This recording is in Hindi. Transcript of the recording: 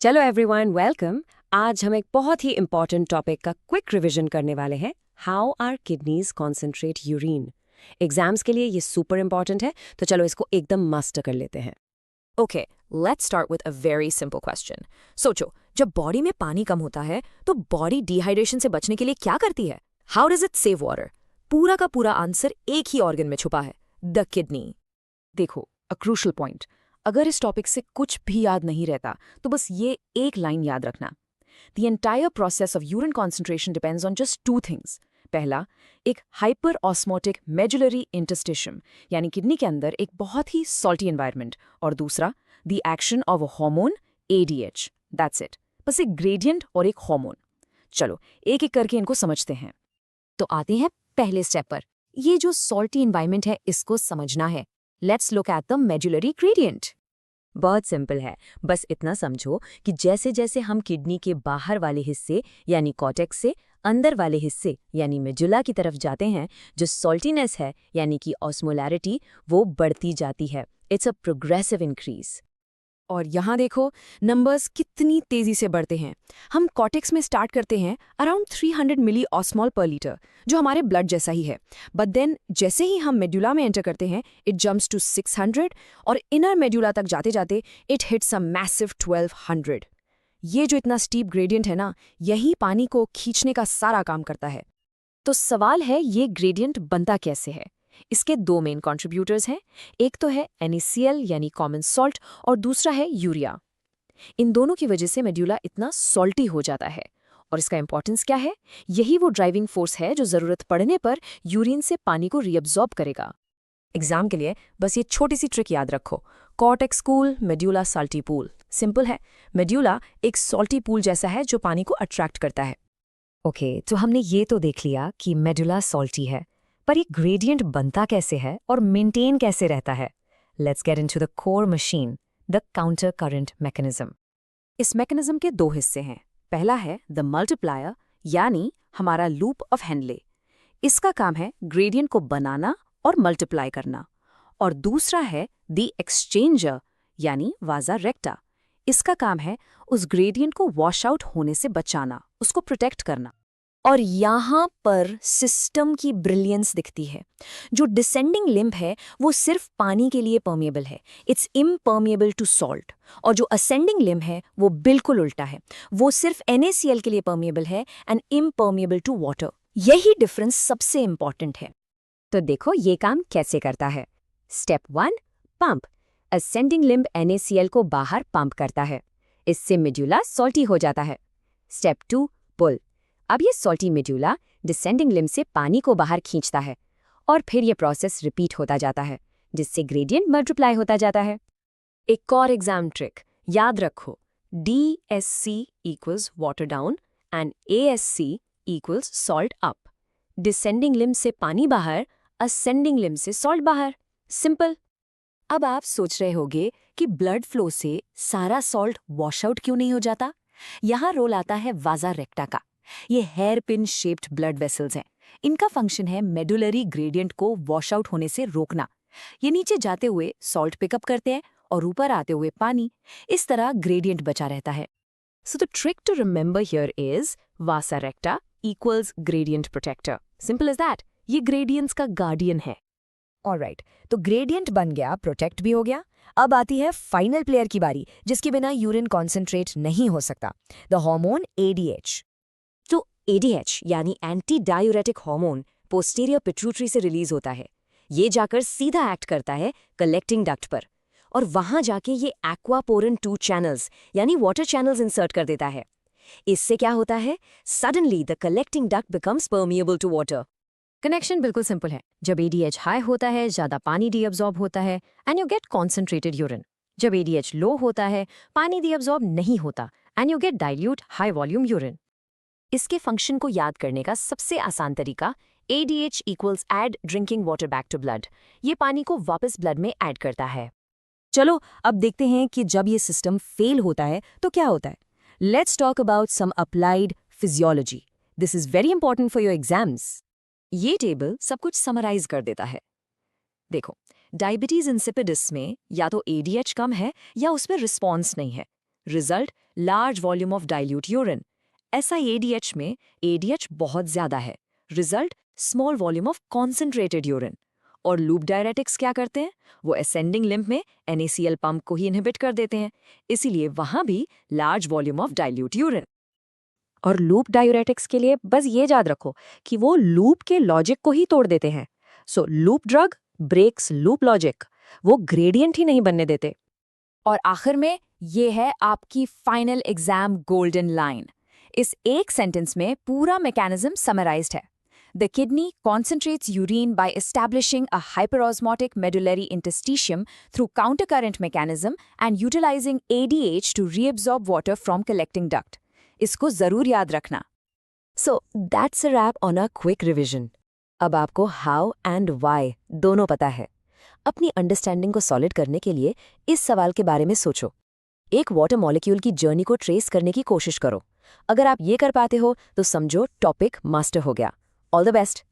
चलो एवरीवन, वेलकम। आज हम एक बहुत ही इंपॉर्टेंट टॉपिक का क्विक रिवीजन करने वाले हैं। How are kidneys concentrate urine. Exams के लिए ये सुपर इंपॉर्टेंट है, तो चलो इसको एकदम मास्टर कर लेते हैं। Okay, let's start with a very simple question. सोचो, जब बॉडी में पानी कम होता है तो बॉडी डिहाइड्रेशन से बचने के लिए क्या करती है? How does it save water? पूरा का पूरा आंसर एक ही ऑर्गन में छुपा है, द किडनी। देखो, अ क्रूशल पॉइंट। अगर इस टॉपिक से कुछ भी याद नहीं रहता तो बस ये एक लाइन याद रखना। The entire process of urine concentration depends on just two things. पहला, एक हाइपर ऑस्मोटिक मेडुलरी इंटरस्टिशियम, यानी किडनी के अंदर एक बहुत ही सॉल्टी एनवायरनमेंट, और दूसरा, the action of a hormone ADH. That's it, बस एक ग्रेडियंट और एक हार्मोन। चलो एक एक करके इनको समझते हैं। तो आते हैं पहले स्टेप पर। ये जो सॉल्टी एनवायरनमेंट है, इसको समझना है। Let's look at the medullary gradient. बहुत सिंपल है, बस इतना समझो कि जैसे जैसे हम किडनी के बाहर वाले हिस्से यानी कॉर्टेक्स से अंदर वाले हिस्से यानी मेडुला की तरफ जाते हैं, जो सॉल्टीनेस है यानी कि ऑस्मोलैरिटी, वो बढ़ती जाती है। It's a progressive increase. और यहाँ देखो, नंबर्स कितनी तेजी से बढ़ते हैं। हम कॉर्टेक्स में स्टार्ट करते हैं अराउंड 300 मिली ऑस्मॉल पर लीटर, जो हमारे ब्लड जैसा ही है। बट देन जैसे ही हम मेडुला में एंटर करते हैं, इट जंप्स टू 600, और इनर मेडुला तक जाते जाते इट हिट्स अ मैसिव 1200। ये जो इतना स्टीप ग्रेडियंट है ना, यही पानी को खींचने का सारा काम करता है। तो सवाल है, ये ग्रेडियंट बनता कैसे है? इसके दो मेन कंट्रीब्यूटर्स हैं। एक तो है NaCl यानी कॉमन सॉल्ट, और दूसरा है यूरिया। इन दोनों की वजह से मेडुला इतना सॉल्टी हो जाता है। और इसका इंपॉर्टेंस क्या है? यही वो ड्राइविंग फोर्स है जो जरूरत पड़ने पर यूरिन से पानी को रीअब्सॉर्ब करेगा। एग्जाम के लिए बस ये छोटी सी ट्रिक याद रखो। Cortex cool, medulla salty pool. Simple है, मेडुला एक सॉल्टी पूल जैसा है जो पानी को अट्रैक्ट करता है। ओके, तो हमने ये तो देख लिया कि मेडुला सॉल्टी है, पर ये ग्रेडियंट बनता कैसे है और मेंटेन कैसे रहता है? Let's get into the core machine, the counter current mechanism. इस मैकेनिज्म के दो हिस्से हैं। पहला है द मल्टीप्लायर, यानी हमारा लूप ऑफ हेनले। इसका काम है ग्रेडियंट को बनाना और मल्टीप्लाई करना। और दूसरा है द एक्सचेंजर, यानी वाजा रेक्टा। इसका काम है उस ग्रेडियंट को वॉश आउट होने से बचाना, उसको प्रोटेक्ट करना। और यहाँ पर सिस्टम की ब्रिलियंस दिखती है। जो डिसेंडिंग लिम्ब है वो सिर्फ पानी के लिए परमिएबल है, इट्स इम्परमिएबल टू सॉल्ट। और जो असेंडिंग लिम्ब है वो बिल्कुल उल्टा है, वो सिर्फ NaCl के लिए परमिएबल है एंड इम्परमिएबल टू वाटर। यही डिफरेंस सबसे इंपॉर्टेंट है। तो देखो ये काम कैसे करता है। Step 1, pump. Ascending limb NaCl को बाहर पंप करता है, इससे मेडुला सॉल्टी हो जाता है। स्टेप 2, पुल। अब ये सॉल्टी मेडुला डिसेंडिंग लिम्ब से पानी को बाहर खींचता है, और फिर ये प्रोसेस रिपीट होता जाता है, जिससे ग्रेडियंट मल्टीप्लाई होता जाता है। एक और एग्जाम ट्रिक याद रखो, DSC equals water down and ASC equals salt up. Descending limb से पानी बाहर, असेंडिंग लिम्ब से सॉल्ट बाहर। सिंपल। अब आप सोच रहे होंगे कि ब्लड फ्लो से सारा सॉल्ट वॉश आउट क्यों नहीं हो जाता? यहाँ रोल आता है वाजा रेक्टा का। ये hair pin shaped blood vessels हैं। इनका फंक्शन है मेडुलरी ग्रेडियंट को वॉश आउट होने से रोकना। ये नीचे जाते हुए सॉल्ट पिकअप करते हैं और ऊपर आते हुए पानी। इस तरह ग्रेडियंट बचा रहता है। So the trick to remember here is vasa recta equals gradient protector. Simple is that. ये ग्रेडियंट्स का गार्डियन है। ऑलराइट, तो ग्रेडियंट बन गया, प्रोटेक्ट भी हो गया। अब आती है फाइनल प्लेयर की बारी, जिसके बिना यूरिन कॉन्सेंट्रेट नहीं हो सकता, द हार्मोन ADH। तो ADH यानी anti diuretic hormone posterior pituitary से रिलीज होता है। ये जाकर सीधा एक्ट करता है कलेक्टिंग डक्ट पर, और वहां जाके ये एक्वापोरिन 2 चैनल्स यानी वाटर चैनल्स इंसर्ट कर देता है। इससे क्या होता है? Suddenly the collecting duct becomes permeable to water. Connection बिल्कुल सिंपल है। जब ADH हाई होता है, ज्यादा पानी डीअब्सॉर्ब होता है and you get concentrated urine. जब ADH लो होता है, पानी डीअब्सॉर्ब नहीं होता and you get dilute high volume urine. इसके फंक्शन को याद करने का सबसे आसान तरीका, ADH equals add drinking water back to blood. ये पानी को वापस ब्लड में ऐड करता है। चलो अब देखते हैं कि जब ये सिस्टम फेल होता है तो क्या होता है। Let's talk about some applied physiology. This is very important for your exams. ये टेबल सब कुछ समराइज कर देता है। देखो, डायबिटीज इंसिपिडिस में या तो ADH कम है या उसमें रिस्पॉन्स नहीं है। Result large volume of dilute urine. SiADH में ADH बहुत ज्यादा है, result small volume of concentrated urine. और लूप डायरेटिक्स क्या करते हैं? वो असेंडिंग लिम्फ में NaCl पंप को ही इनहिबिट कर देते हैं, इसीलिए वहां भी large volume of dilute urine. और लूप डायूरेटिक्स के लिए बस ये याद रखो कि वो लूप के लॉजिक को ही तोड़ देते हैं। So loop drug breaks loop logic, वो ग्रेडियंट ही नहीं बनने देते। और आखिर में ये है आपकी फाइनल एग्जाम गोल्डन लाइन। इस एक सेंटेंस में पूरा मैकेनिज्म समराइज्ड है। The kidney concentrates urine by establishing a hyperosmotic medullary interstitium through countercurrent mechanism and utilizing ADH to reabsorb water from collecting duct. इसको जरूर याद रखना। So that's a wrap on a quick revision. अब आपको हाउ एंड वाई दोनों पता है। अपनी अंडरस्टैंडिंग को सॉलिड करने के लिए इस सवाल के बारे में सोचो। एक वाटर मॉलिक्यूल की जर्नी को ट्रेस करने की कोशिश करो। अगर आप ये कर पाते हो तो समझो टॉपिक मास्टर हो गया। All the best.